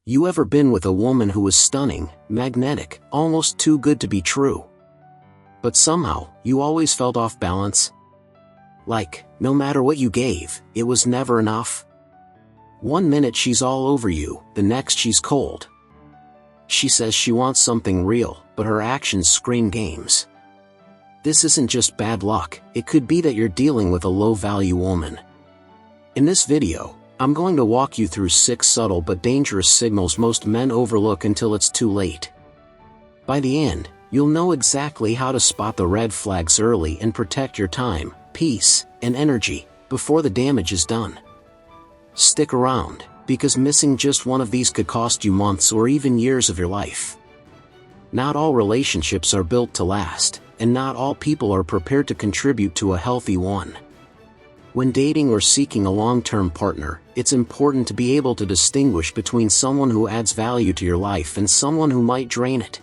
You ever been with a woman who was stunning, magnetic, almost too good to be true? But somehow, you always felt off balance? Like, no matter what you gave, it was never enough? One minute she's all over you, the next she's cold. She says she wants something real, but her actions scream games. This isn't just bad luck, it could be that you're dealing with a low-value woman. In this video, I'm going to walk you through 6 subtle but dangerous signals most men overlook until it's too late. By the end, you'll know exactly how to spot the red flags early and protect your time, peace, and energy before the damage is done. Stick around, because missing just one of these could cost you months or even years of your life. Not all relationships are built to last, and not all people are prepared to contribute to a healthy one. When dating or seeking a long-term partner, it's important to be able to distinguish between someone who adds value to your life and someone who might drain it.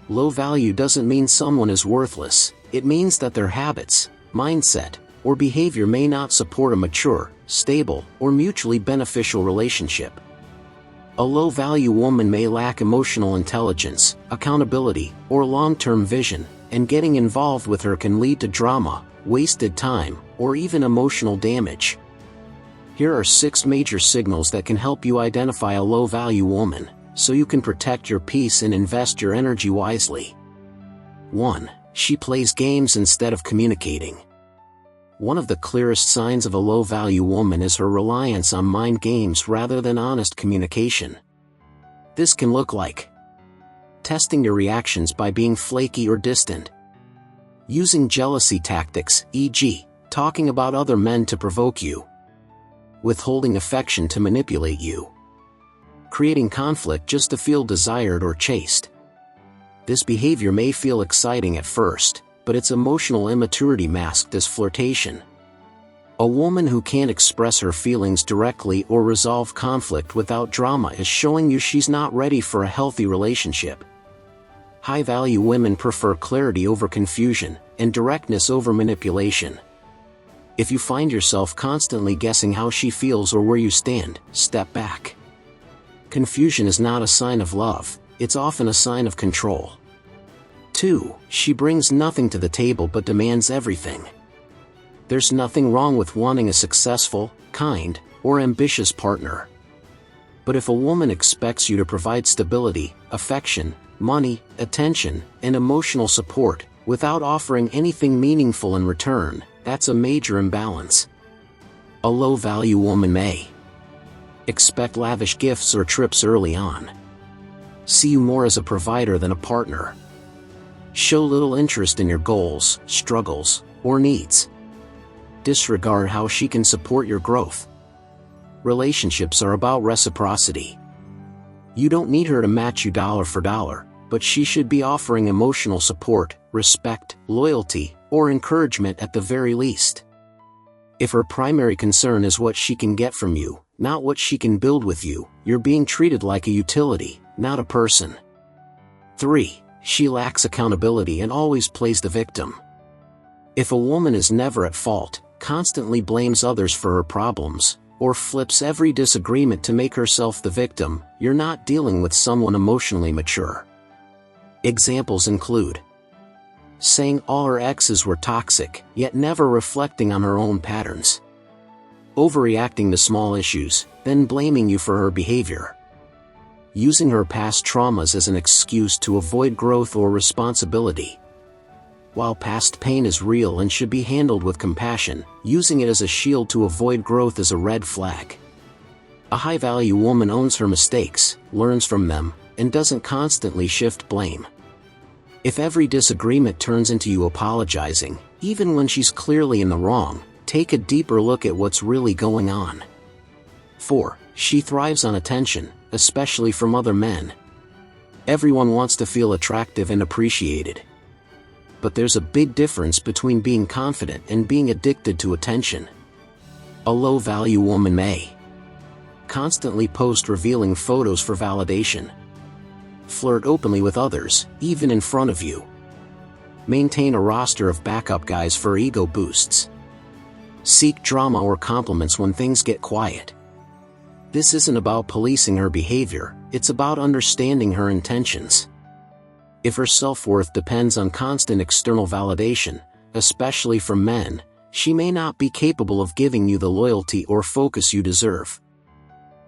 Low value doesn't mean someone is worthless, it means that their habits, mindset, or behavior may not support a mature, stable, or mutually beneficial relationship. A low-value woman may lack emotional intelligence, accountability, or long-term vision, and getting involved with her can lead to drama, wasted time, or even emotional damage. Here are 6 major signals that can help you identify a low-value woman, so you can protect your peace and invest your energy wisely. 1. She plays games instead of communicating. One of the clearest signs of a low-value woman is her reliance on mind games rather than honest communication. This can look like testing your reactions by being flaky or distant, using jealousy tactics, e.g., talking about other men to provoke you, withholding affection to manipulate you, creating conflict just to feel desired or chased. This behavior may feel exciting at first, but it's emotional immaturity masked as flirtation. A woman who can't express her feelings directly or resolve conflict without drama is showing you she's not ready for a healthy relationship. High-value women prefer clarity over confusion, and directness over manipulation. If you find yourself constantly guessing how she feels or where you stand, step back. Confusion is not a sign of love, it's often a sign of control. 2. She brings nothing to the table but demands everything. There's nothing wrong with wanting a successful, kind, or ambitious partner. But if a woman expects you to provide stability, affection, money, attention, and emotional support, without offering anything meaningful in return, that's a major imbalance. A low-value woman may expect lavish gifts or trips early on, see you more as a provider than a partner, show little interest in your goals, struggles, or needs, disregard how she can support your growth. Relationships are about reciprocity. You don't need her to match you dollar for dollar, but she should be offering emotional support, respect, loyalty, or encouragement at the very least. If her primary concern is what she can get from you, not what she can build with you, you're being treated like a utility, not a person. 3. She lacks accountability and always plays the victim. If a woman is never at fault, constantly blames others for her problems, or flips every disagreement to make herself the victim, you're not dealing with someone emotionally mature. Examples include saying all her exes were toxic, yet never reflecting on her own patterns, overreacting to small issues, then blaming you for her behavior, using her past traumas as an excuse to avoid growth or responsibility. While past pain is real and should be handled with compassion, using it as a shield to avoid growth is a red flag. A high-value woman owns her mistakes, learns from them, and doesn't constantly shift blame. If every disagreement turns into you apologizing, even when she's clearly in the wrong, take a deeper look at what's really going on. 4. She thrives on attention, especially from other men. Everyone wants to feel attractive and appreciated. But there's a big difference between being confident and being addicted to attention. A low-value woman may constantly post revealing photos for validation, flirt openly with others, even in front of you, maintain a roster of backup guys for ego boosts, seek drama or compliments when things get quiet. This isn't about policing her behavior, it's about understanding her intentions. If her self-worth depends on constant external validation, especially from men, she may not be capable of giving you the loyalty or focus you deserve.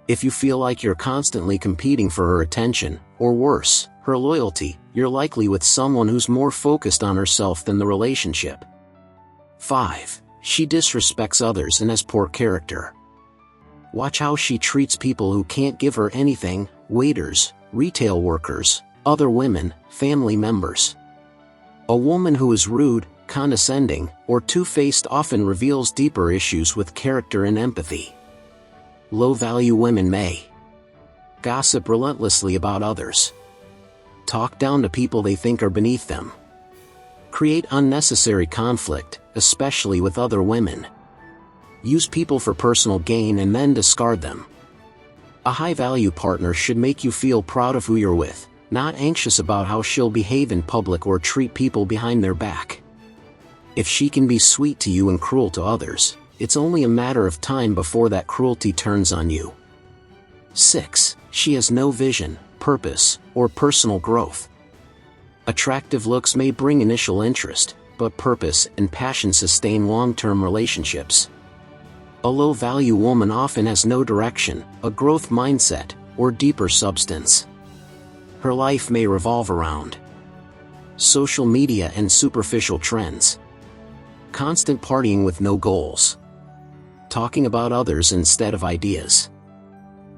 If you feel like you're constantly competing for her attention, or worse, her loyalty, you're likely with someone who's more focused on herself than the relationship. 5. She disrespects others and has poor character. Watch how she treats people who can't give her anything: waiters, retail workers, other women, family members. A woman who is rude, condescending, or two-faced often reveals deeper issues with character and empathy. Low-value women may gossip relentlessly about others, talk down to people they think are beneath them, create unnecessary conflict, especially with other women, use people for personal gain and then discard them. A high-value partner should make you feel proud of who you're with, not anxious about how she'll behave in public or treat people behind their back. If she can be sweet to you and cruel to others, it's only a matter of time before that cruelty turns on you. 6. She has no vision, purpose, or personal growth. Attractive looks may bring initial interest, but purpose and passion sustain long-term relationships. A low-value woman often has no direction, a growth mindset, or deeper substance. Her life may revolve around social media and superficial trends, constant partying with no goals, talking about others instead of ideas,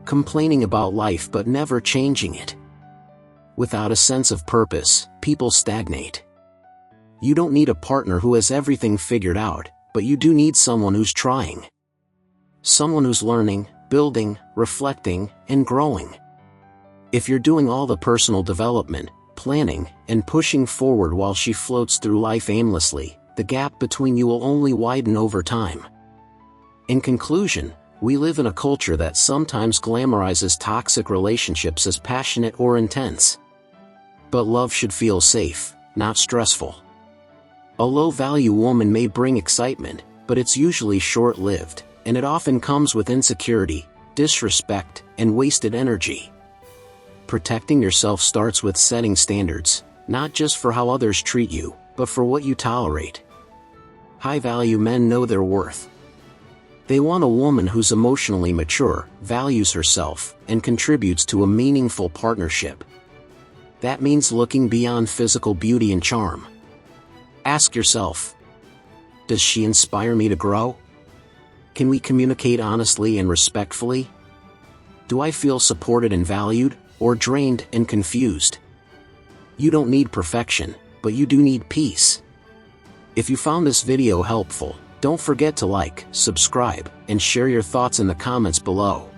complaining about life but never changing it. Without a sense of purpose, people stagnate. You don't need a partner who has everything figured out, but you do need someone who's trying. Someone who's learning, building, reflecting, and growing. If you're doing all the personal development, planning, and pushing forward while she floats through life aimlessly, the gap between you will only widen over time. In conclusion, we live in a culture that sometimes glamorizes toxic relationships as passionate or intense. But love should feel safe, not stressful. A low-value woman may bring excitement, but it's usually short-lived, and it often comes with insecurity, disrespect, and wasted energy. Protecting yourself starts with setting standards, not just for how others treat you, but for what you tolerate. High-value men know their worth. They want a woman who's emotionally mature, values herself, and contributes to a meaningful partnership. That means looking beyond physical beauty and charm. Ask yourself, does she inspire me to grow? Can we communicate honestly and respectfully? Do I feel supported and valued, or drained and confused? You don't need perfection, but you do need peace. If you found this video helpful, don't forget to like, subscribe, and share your thoughts in the comments below.